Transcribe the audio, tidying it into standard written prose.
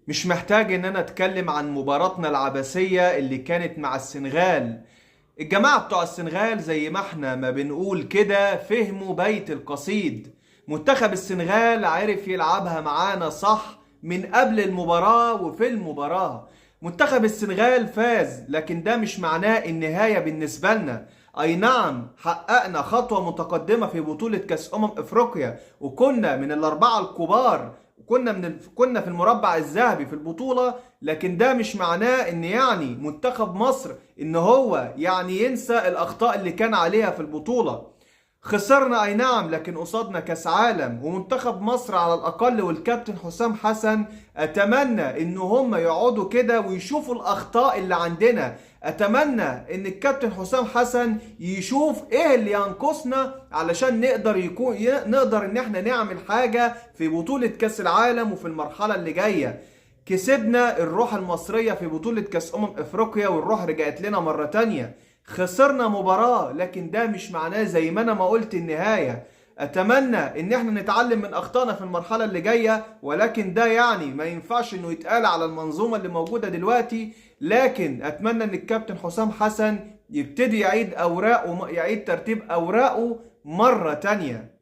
مش محتاج ان انا اتكلم عن مباراتنا العبثية اللي كانت مع السنغال. الجماعة بتوع السنغال زي ما احنا ما بنقول كده فهموا بيت القصيد. منتخب السنغال عرف يلعبها معانا صح من قبل المباراة وفي المباراة. منتخب السنغال فاز، لكن ده مش معناه النهاية بالنسبة لنا. اي نعم، حققنا خطوة متقدمة في بطولة كأس افريقيا، وكنا من الاربعة الكبار، كنا في المربع الذهبي في البطولة. لكن ده مش معناه ان يعني منتخب مصر ان هو يعني ينسى الاخطاء اللي كان عليها في البطولة. خسرنا اي نعم، لكن قصادنا كاس عالم ومنتخب مصر على الاقل، والكابتن حسام حسن اتمنى ان هم يقعدوا كده ويشوفوا الاخطاء اللي عندنا. اتمنى ان الكابتن حسام حسن يشوف ايه اللي ينقصنا علشان نقدر ان احنا نعمل حاجة في بطولة كاس العالم وفي المرحلة اللي جاية. كسبنا الروح المصرية في بطولة كاس افريقيا، والروح رجعت لنا مرة تانية. خسرنا مباراة، لكن ده مش معناه زي ما انا ما قلت النهاية. اتمنى ان احنا نتعلم من اخطائنا في المرحلة اللي جاية، ولكن ده يعني ما ينفعش انه يتقال على المنظومة اللي موجودة دلوقتي. لكن اتمنى ان الكابتن حسام حسن يبتدي يعيد ترتيب اوراقه مرة تانية.